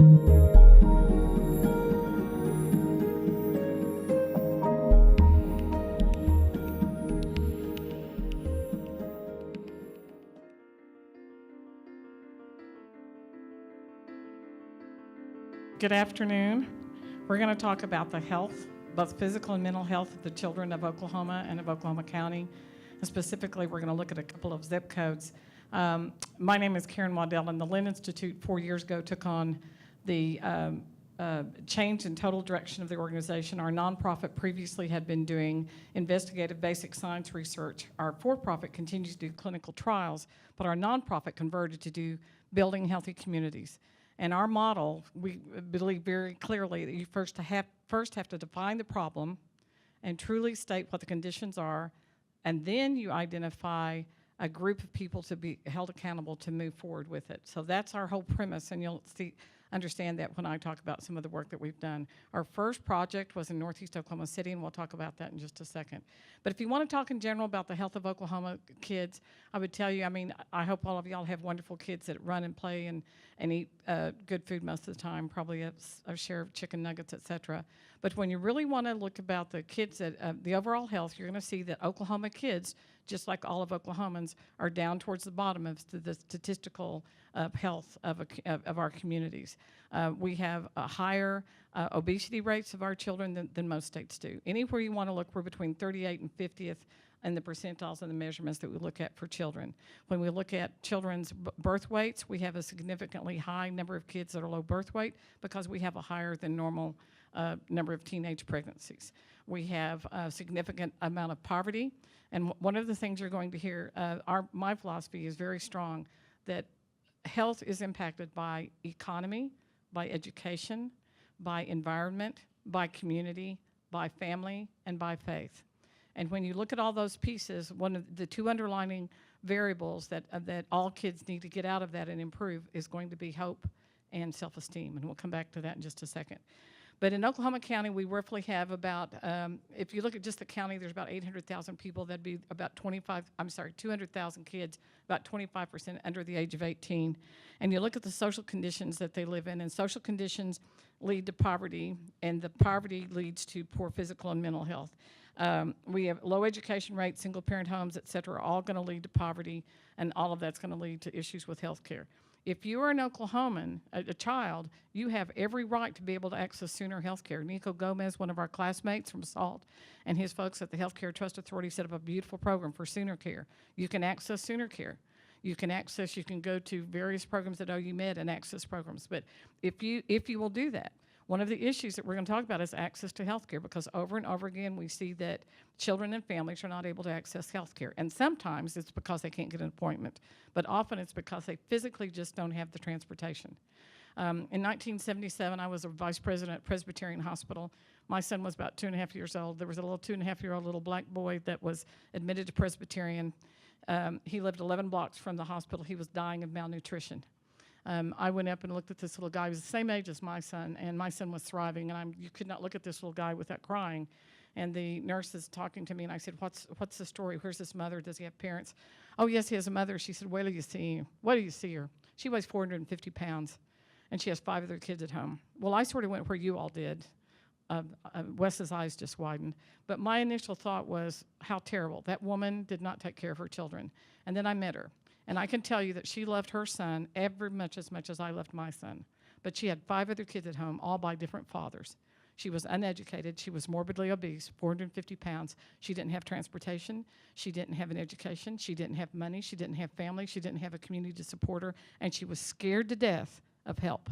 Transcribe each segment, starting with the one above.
Good afternoon. We're going to talk about the health, both physical and mental health of the children of Oklahoma and of Oklahoma County. And specifically, we're going to look at a couple of zip codes. My name is Karen Waddell, and the Lynn Institute 4 years ago took on the change in total direction of the organization. Our nonprofit previously had been doing investigative basic science research. Our for-profit continues to do clinical trials, but our nonprofit converted to do building healthy communities. And our model, we believe very clearly that you first have to define the problem and truly state what the conditions are, and then you identify a group of people to be held accountable to move forward with it. So that's our whole premise, and you'll understand that when I talk about some of the work that we've done. Our first project was in Northeast Oklahoma City, and we'll talk about that in just a second. But if you want to talk in general about the health of Oklahoma kids, I would tell you, I hope all of y'all have wonderful kids that run and play and eat good food most of the time, probably a share of chicken nuggets, etc. But when you really want to look about the kids, the overall health, you're going to see that Oklahoma kids, just like all of Oklahomans, are down towards the bottom of the statistical health of our communities. We have a higher obesity rates of our children than most states do. Anywhere you want to look, we're between 38 and 50th in the percentiles and the measurements that we look at for children. When we look at children's birth weights, we have a significantly high number of kids that are low birth weight because we have a higher than normal number of teenage pregnancies. We have a significant amount of poverty, and one of the things you're going to hear, my philosophy is very strong that health is impacted by economy, by education, by environment, by community, by family, and by faith. And when you look at all those pieces, one of the two underlying variables that all kids need to get out of that and improve is going to be hope and self-esteem, and we'll come back to that in just a second. But in Oklahoma County, we roughly have about, if you look at just the county, there's about 800,000 people. That'd be about 200,000 kids, about 25% under the age of 18. And you look at the social conditions that they live in, and social conditions lead to poverty, and the poverty leads to poor physical and mental health. We have low education rates, single-parent homes, et cetera, are all going to lead to poverty, and all of that's going to lead to issues with health care. If you are an Oklahoman, a child, you have every right to be able to access sooner health care. Nico Gomez, one of our classmates from SALT, and his folks at the Healthcare Trust Authority set up a beautiful program for sooner care. You can access sooner care. You can go to various programs at OU Med and access programs. But if you will do that, one of the issues that we're going to talk about is access to health care, because over and over again we see that children and families are not able to access health care. And sometimes it's because they can't get an appointment, but often it's because they physically just don't have the transportation. In 1977, I was a vice president at Presbyterian Hospital. My son was about 2.5 years old. There was a little 2.5-year-old little black boy that was admitted to Presbyterian. He lived 11 blocks from the hospital. He was dying of malnutrition. I went up and looked at this little guy. He was the same age as my son, and my son was thriving, and you could not look at this little guy without crying. And the nurse is talking to me, and I said, what's the story? Where's his mother? Does he have parents? Oh, yes, he has a mother. She said, where do you see her? She weighs 450 pounds, and she has 5 other kids at home. Well, I sort of went where you all did. Wes's eyes just widened. But my initial thought was, how terrible. That woman did not take care of her children. And then I met her. And I can tell you that she loved her son every much as I loved my son. But she had 5 other kids at home, all by different fathers. She was uneducated. She was morbidly obese, 450 pounds. She didn't have transportation. She didn't have an education. She didn't have money. She didn't have family. She didn't have a community to support her. And she was scared to death of help,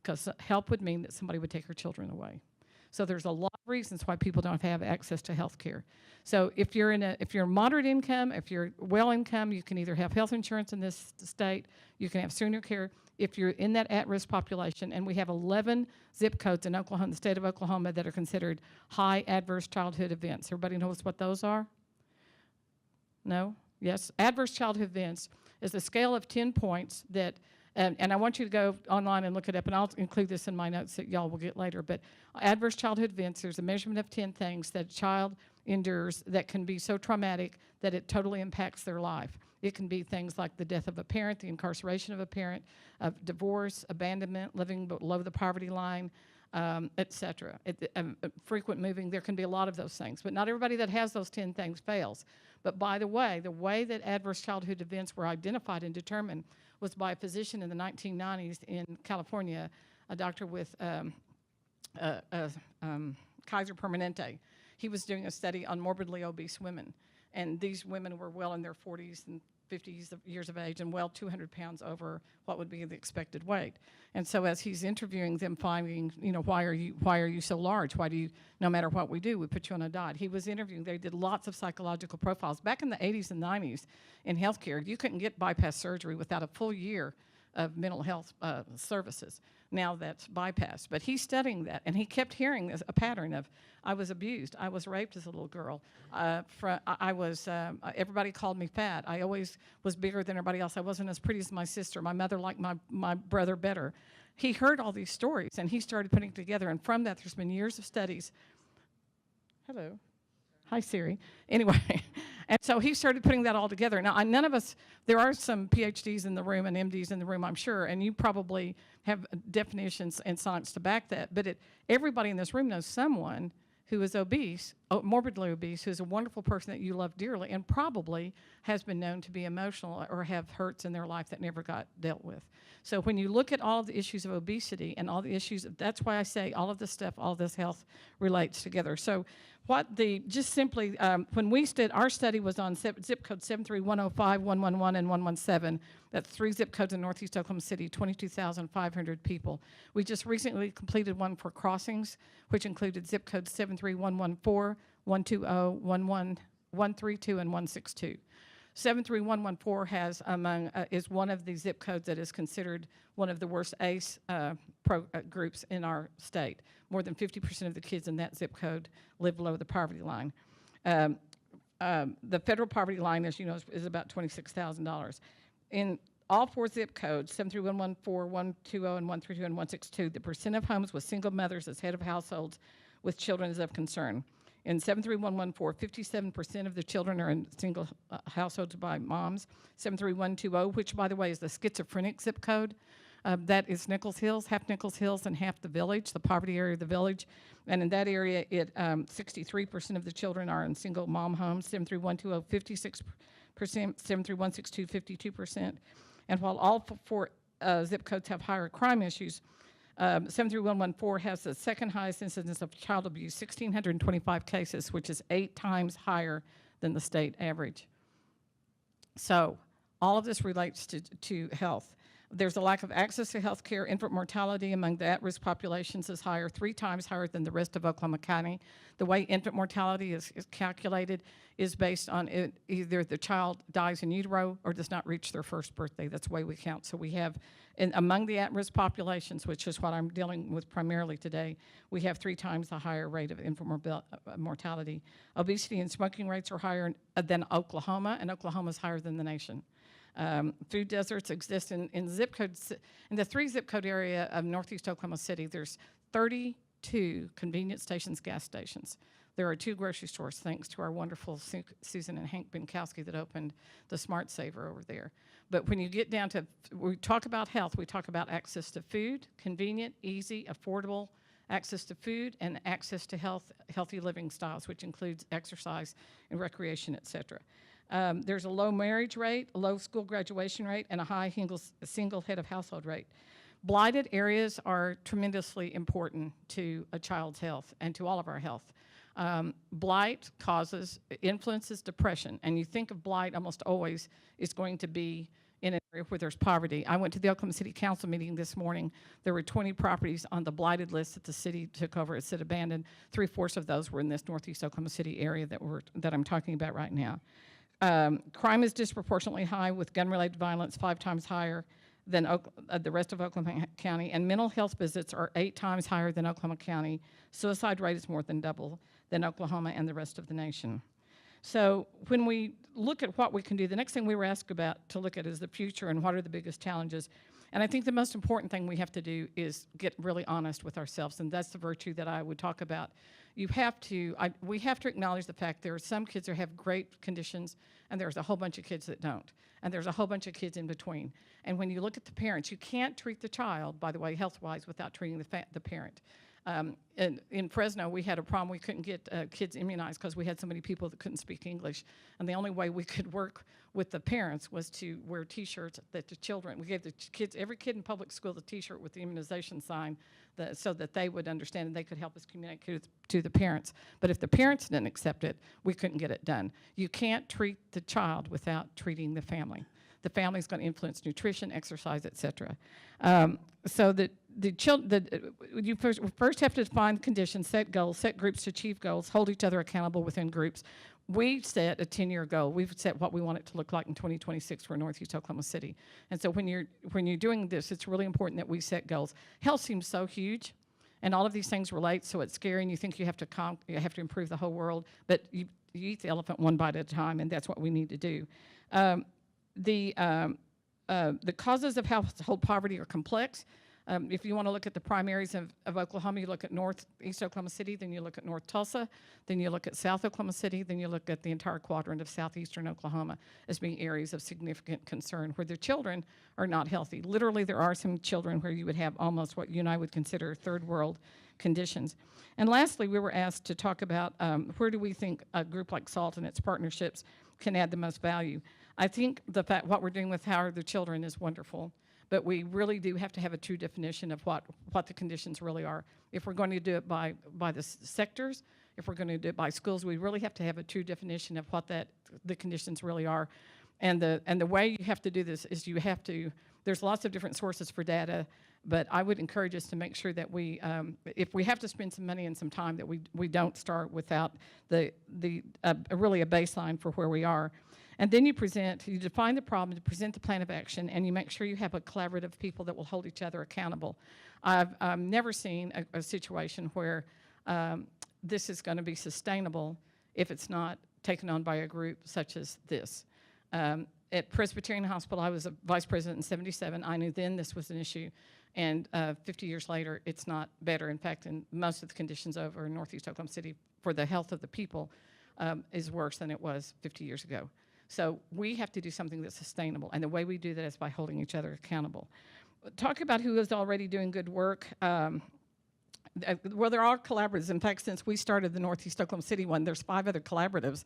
because help would mean that somebody would take her children away. So there's a lot of reasons why people don't have access to health care. So if you're moderate income, if you're well income, you can either have health insurance in this state, you can have sooner care. If you're in that at-risk population, and we have 11 zip codes in Oklahoma, the state of Oklahoma, that are considered high adverse childhood events. Everybody knows what those are? No? Yes? Adverse childhood events is a scale of 10 points that and I want you to go online and look it up, and I'll include this in my notes that y'all will get later. But adverse childhood events, there's a measurement of 10 things that a child endures that can be so traumatic that it totally impacts their life. It can be things like the death of a parent, the incarceration of a parent, of divorce, abandonment, living below the poverty line, et cetera. Frequent moving, there can be a lot of those things. But not everybody that has those 10 things fails. But by the way that adverse childhood events were identified and determined was by a physician in the 1990s in California, a doctor with Kaiser Permanente. He was doing a study on morbidly obese women. And these women were well in their 40s and 50s years of age and well 200 pounds over what would be the expected weight. And so as he's interviewing them, finding, why are you so large? Why do you, no matter what we do, we put you on a diet? He was interviewing, they did lots of psychological profiles. Back in the 80s and 90s in healthcare, you couldn't get bypass surgery without a full year of mental health services. Now that's bypassed. But he's studying that, and he kept hearing a pattern of, I was abused, I was raped as a little girl, everybody called me fat, I always was bigger than everybody else, I wasn't as pretty as my sister, my mother liked my brother better. He heard all these stories, and he started putting it together, and from that there's been years of studies. Hello. Hi, Siri. Anyway, and so he started putting that all together. Now, none of us, there are some PhDs in the room and MDs in the room, I'm sure, and you probably have definitions and science to back that, but everybody in this room knows someone who is obese, morbidly obese, who's a wonderful person that you love dearly, and probably has been known to be emotional or have hurts in their life that never got dealt with. So when you look at all of the issues of obesity and all the issues, that's why I say all of this stuff, all of this health relates together. So just simply, when we our study was on zip code 73105, 111, and 117. That's 3 zip codes in Northeast Oklahoma City, 22,500 people. We just recently completed one for crossings, which included zip codes 73114, 120, 132, and 162. 73114 has is one of the zip codes that is considered one of the worst ACE groups in our state. More than 50% of the kids in that zip code live below the poverty line. The federal poverty line, as you know, is about $26,000. In all 4 zip codes, 73114, 120, and 132, and 162, the percent of homes with single mothers as head of households with children is of concern. In 73114, 57% of the children are in single households by moms. 73120, which, by the way, is the schizophrenic zip code. That is Nichols Hills, half Nichols Hills and half the village, the poverty area of the village. And in that area, 63% of the children are in single mom homes. 73120, 56%. 73162, 52%. And while all 4 zip codes have higher crime issues, 73114 has the second highest incidence of child abuse, 1,625 cases, which is 8 times higher than the state average. So all of this relates to health. There's a lack of access to health care. Infant mortality among the at-risk populations is higher, 3 times higher than the rest of Oklahoma County. The way infant mortality is calculated is based on either the child dies in utero or does not reach their first birthday. That's the way we count. So we have, among the at-risk populations, which is what I'm dealing with primarily today, we have 3 times the higher rate of infant mortality. Obesity and smoking rates are higher than Oklahoma, and Oklahoma is higher than the nation. Food deserts exist in zip codes. In the 3 zip code area of Northeast Oklahoma City, there's 32 convenience stations, gas stations. There are 2 grocery stores, thanks to our wonderful Susan and Hank Binkowski that opened the Smart Saver over there. But when you get down to, we talk about health, we talk about access to food, convenient, easy, affordable access to food, and access to healthy living styles, which includes exercise and recreation, et cetera. There's a low marriage rate, a low school graduation rate, and a high single head of household rate. Blighted areas are tremendously important to a child's health and to all of our health. Blight influences depression, and you think of blight almost always is going to be in an area where there's poverty. I went to the Oklahoma City Council meeting this morning. There were 20 properties on the blighted list that the city took over. It said abandoned. 3/4 of those were in this Northeast Oklahoma City area that I'm talking about right now. Crime is disproportionately high, with gun-related violence 5 times higher than the rest of Oklahoma County, and mental health visits are 8 times higher than Oklahoma County. Suicide rate is more than double than Oklahoma and the rest of the nation. So when we look at what we can do, the next thing we were asked about to look at is the future and what are the biggest challenges. And I think the most important thing we have to do is get really honest with ourselves, and that's the virtue that I would talk about. We have to acknowledge the fact there are some kids that have great conditions, and there's a whole bunch of kids that don't. And there's a whole bunch of kids in between. And when you look at the parents, you can't treat the child, by the way, health-wise, without treating the parent. In Fresno, we had a problem. We couldn't get kids immunized because we had so many people that couldn't speak English. And the only way we could work with the parents was to wear T-shirts that the children, we gave the kids, every kid in public school, the T-shirt with the immunization sign so that they would understand and they could help us communicate to the parents. But if the parents didn't accept it, we couldn't get it done. You can't treat the child without treating the family. The family is going to influence nutrition, exercise, et cetera. So you first have to define conditions, set goals, set groups to achieve goals, hold each other accountable within groups. We set a 10-year goal. We've set what we want it to look like in 2026 for Northeast Oklahoma City. And so when you're doing this, it's really important that we set goals. Health seems so huge, and all of these things relate, so it's scary, and you think you have to improve the whole world, but you eat the elephant one bite at a time, and that's what we need to do. The causes of household poverty are complex. If you want to look at the primaries of Oklahoma, you look at Northeast Oklahoma City, then you look at North Tulsa, then you look at South Oklahoma City, then you look at the entire quadrant of southeastern Oklahoma as being areas of significant concern where the children are not healthy. Literally, there are some children where you would have almost what you and I would consider third world conditions. And lastly, we were asked to talk about where do we think a group like SALT and its partnerships can add the most value. I think the fact what we're doing with How Are the Children is wonderful, but we really do have to have a true definition of what the conditions really are. If we're going to do it by the sectors, if we're going to do it by schools, we really have to have a true definition of what the conditions really are. And the way you have to do this is there's lots of different sources for data, but I would encourage us to make sure that we, if we have to spend some money and some time, that we don't start without really a baseline for where we are. And then you define the problem, you present the plan of action, and you make sure you have a collaborative people that will hold each other accountable. I've never seen a situation where this is going to be sustainable if it's not taken on by a group such as this. At Presbyterian Hospital, I was a vice president in '77. I knew then this was an issue, and 50 years later, it's not better. In fact, in most of the conditions over in Northeast Oklahoma City for the health of the people is worse than it was 50 years ago. So we have to do something that's sustainable, and the way we do that is by holding each other accountable. Talk about who is already doing good work. Well, there are collaboratives. In fact, since we started the Northeast Oklahoma City one, there's 5 other collaboratives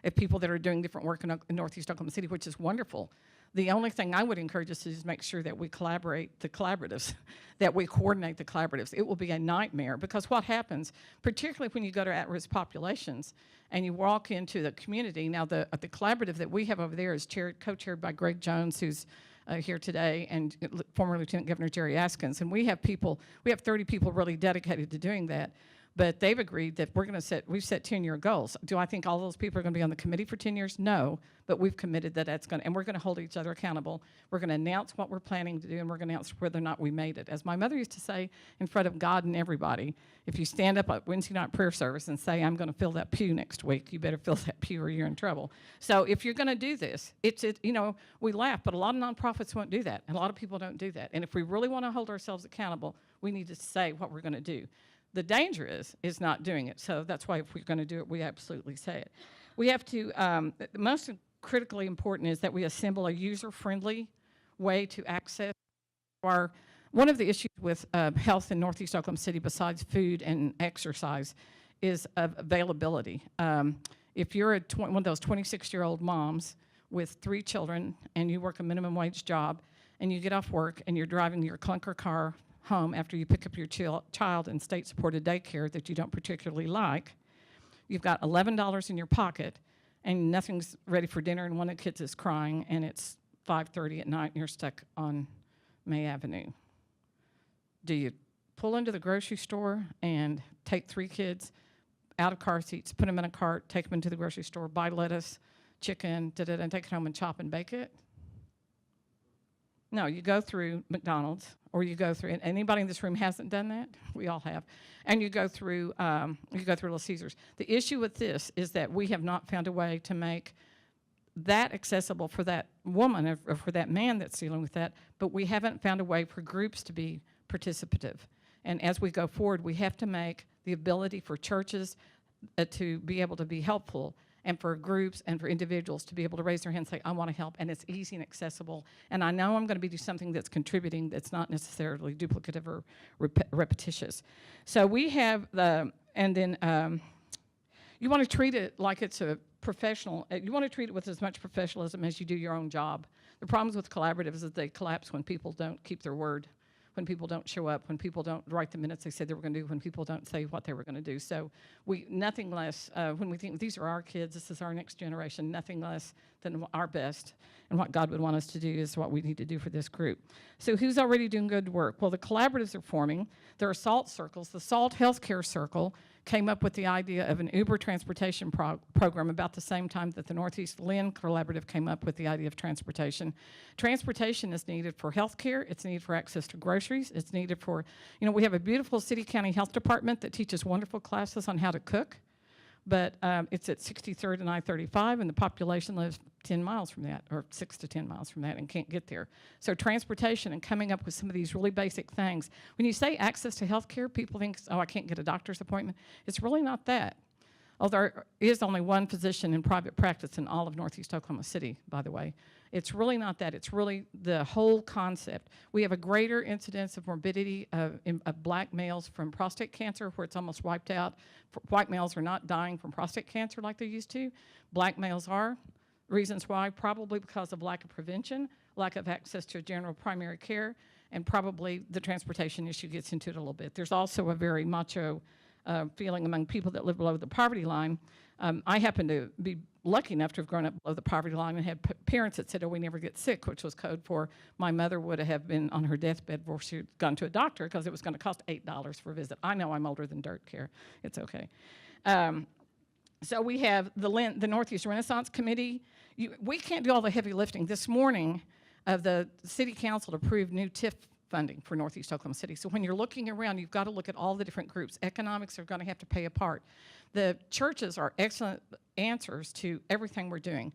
of people that are doing different work in Northeast Oklahoma City, which is wonderful. The only thing I would encourage us to do is make sure that we collaborate the collaboratives, that we coordinate the collaboratives. It will be a nightmare because what happens, particularly when you go to at-risk populations and you walk into the community, now the collaborative that we have over there is co-chaired by Greg Jones, who's here today, and former Lieutenant Governor Jerry Askins. And we have 30 people really dedicated to doing that. But they've agreed that we've set 10-year goals. Do I think all those people are going to be on the committee for 10 years? No, but we've committed that and we're going to hold each other accountable. We're going to announce what we're planning to do, and we're going to announce whether or not we made it. As my mother used to say in front of God and everybody, if you stand up at Wednesday night prayer service and say, I'm going to fill that pew next week, you better fill that pew or you're in trouble. So if you're going to do this, we laugh, but a lot of nonprofits won't do that, and a lot of people don't do that. And if we really want to hold ourselves accountable, we need to say what we're going to do. The danger is not doing it. So that's why if we're going to do it, we absolutely say it. We have to, the most critically important is that we assemble a user-friendly way to access one of the issues with health in Northeast Oklahoma City, besides food and exercise, is availability. If you're one of those 26-year-old moms with 3 children and you work a minimum wage job and you get off work and you're driving your clunker car home after you pick up your child in state-supported daycare that you don't particularly like, you've got $11 in your pocket and nothing's ready for dinner and one of the kids is crying and it's 5:30 at night and you're stuck on May Avenue. Do you pull into the grocery store and take 3 kids out of car seats, put them in a cart, take them into the grocery store, buy lettuce, chicken, and take it home and chop and bake it? No, you go through McDonald's, or you go through, and anybody in this room hasn't done that? We all have. And you go through Little Caesars. The issue with this is that we have not found a way to make that accessible for that woman or for that man that's dealing with that, but we haven't found a way for groups to be participative. And as we go forward, we have to make the ability for churches to be able to be helpful, and for groups and for individuals to be able to raise their hand and say, I want to help, and it's easy and accessible. And I know I'm going to be doing something that's contributing that's not necessarily duplicative or repetitious. So we have and then you want to treat it like it's a professional. You want to treat it with as much professionalism as you do your own job. The problems with collaboratives is that they collapse when people don't keep their word, when people don't show up, when people don't write the minutes they said they were going to do, when people don't say what they were going to do. So nothing less, when we think these are our kids, this is our next generation, nothing less than our best. And what God would want us to do is what we need to do for this group. So who's already doing good work? Well, the collaboratives are forming. There are SALT circles. The SALT Healthcare Circle came up with the idea of an Uber transportation program about the same time that the Northeast Lynn Collaborative came up with the idea of transportation. Transportation is needed for health care. It's needed for access to groceries. It's needed for, we have a beautiful city-county health department that teaches wonderful classes on how to cook, but it's at 63rd and I-35, and the population lives 10 miles from that, or 6 to 10 miles from that, and can't get there. So transportation and coming up with some of these really basic things. When you say access to health care, people think, oh, I can't get a doctor's appointment. It's really not that. Although there is only one physician in private practice in all of Northeast Oklahoma City, by the way. It's really not that. It's really the whole concept. We have a greater incidence of morbidity of black males from prostate cancer, where it's almost wiped out. White males are not dying from prostate cancer like they used to. Black males are. Reasons why, probably because of lack of prevention, lack of access to general primary care, and probably the transportation issue gets into it a little bit. There's also a very macho feeling among people that live below the poverty line. I happen to be lucky enough to have grown up below the poverty line and had parents that said, oh, we never get sick, which was code for my mother would have been on her deathbed before she had gone to a doctor because it was going to cost $8 for a visit. I know I'm older than dirt, care. It's okay. So we have the Northeast Renaissance Committee. We can't do all the heavy lifting. This morning, the City Council approved new TIF funding for Northeast Oklahoma City. So when you're looking around, you've got to look at all the different groups. Economics are going to have to play a part. The churches are excellent answers to everything we're doing.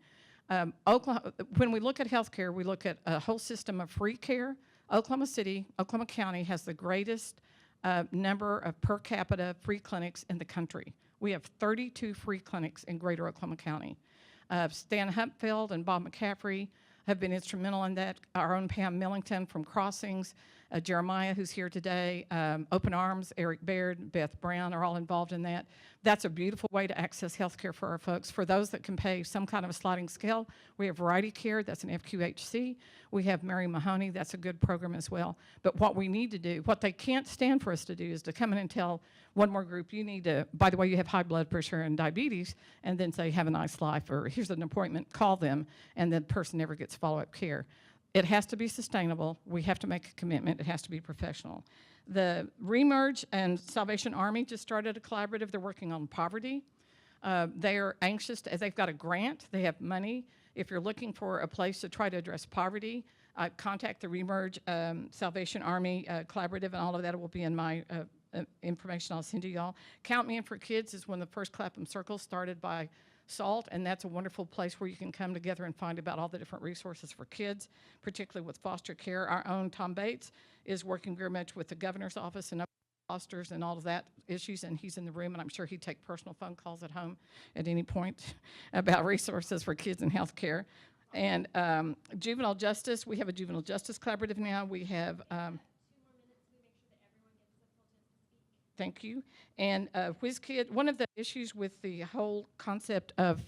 When we look at healthcare, we look at a whole system of free care. Oklahoma County has the greatest number of per capita free clinics in the country. We have 32 free clinics in greater Oklahoma County. Stan Humpfeld and Bob McCaffrey have been instrumental in that. Our own Pam Millington from Crossings, Jeremiah, who's here today, Open Arms, Eric Baird, Beth Brown are all involved in that. That's a beautiful way to access health care for our folks. For those that can pay some kind of a sliding scale, we have Variety Care, that's an FQHC. We have Mary Mahoney, that's a good program as well. But what we need to do, what they can't stand for us to do is to come in and tell one more group, you need to, by the way, you have high blood pressure and diabetes, and then say, have a nice life, or here's an appointment, call them, and the person never gets follow-up care. It has to be sustainable. We have to make a commitment. It has to be professional. The Remerge and Salvation Army just started a collaborative. They're working on poverty. They are anxious. They've got a grant. They have money. If you're looking for a place to try to address poverty, contact the Remerge Salvation Army collaborative, and all of that will be in my information I'll send to y'all. Count Me In for Kids is one of the first Clapham circles started by SALT, and that's a wonderful place where you can come together and find about all the different resources for kids, particularly with foster care. Our own Tom Bates is working very much with the governor's office and fosters and all of that issues, and he's in the room, and I'm sure he'd take personal phone calls at home at any point about resources for kids and health care. And juvenile justice, we have a juvenile justice collaborative now. We have thank you. And WizKid, one of the issues with the whole concept of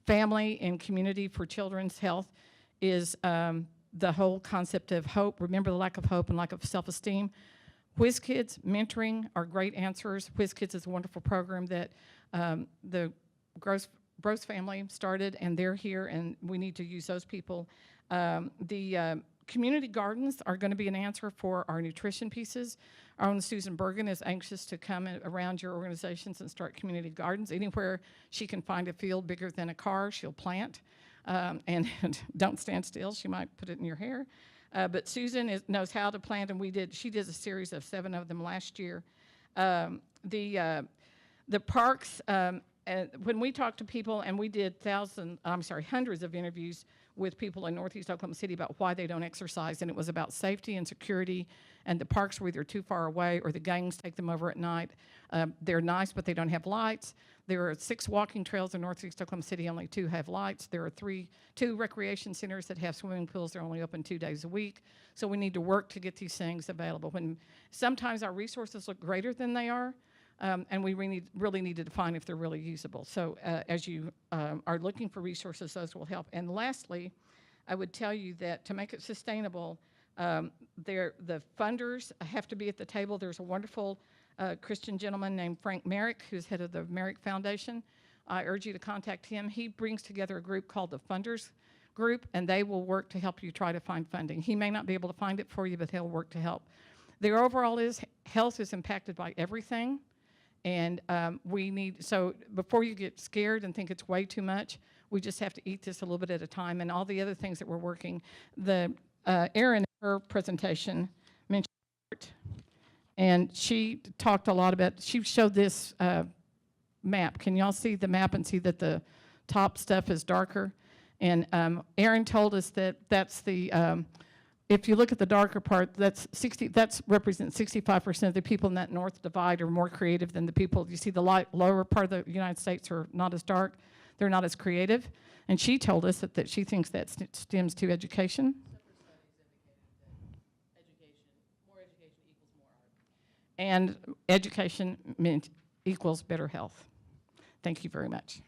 family and community for children's health is the whole concept of hope. Remember the lack of hope and lack of self-esteem. WizKids mentoring are great answers. WizKids is a wonderful program that the Gross family started, and they're here, and we need to use those people. The community gardens are going to be an answer for our nutrition pieces. Our own Susan Bergen is anxious to come around your organizations and start community gardens. Anywhere she can find a field bigger than a car, she'll plant. And don't stand still. She might put it in your hair. But Susan knows how to plant, and she did a series of 7 of them last year. The parks, when we talked to people, and we did hundreds of interviews with people in Northeast Oklahoma City about why they don't exercise, and it was about safety and security, and the parks were either too far away or the gangs take them over at night. They're nice, but they don't have lights. There are 6 walking trails in Northeast Oklahoma City, only 2 have lights. There are 2 recreation centers that have swimming pools. They're only open 2 days a week. So we need to work to get these things available. When sometimes our resources look greater than they are, and we really need to define if they're really usable. So as you are looking for resources, those will help. And lastly, I would tell you that to make it sustainable, the funders have to be at the table. There's a wonderful Christian gentleman named Frank Merrick, who's head of the Merrick Foundation. I urge you to contact him. He brings together a group called the Funders Group, and they will work to help you try to find funding. He may not be able to find it for you, but he'll work to help. Their overall is health is impacted by everything, and so before you get scared and think it's way too much, we just have to eat this a little bit at a time, and all the other things that we're working. Erin, in her presentation, mentioned art. And she talked a lot about, she showed this map. Can y'all see the map and see that the top stuff is darker? And Erin told us that that's if you look at the darker part, that represents 65% of the people in that North Divide are more creative than the people. You see the lower part of the United States are not as dark. They're not as creative. And she told us that she thinks that stems to education. And education equals better health. Thank you very much.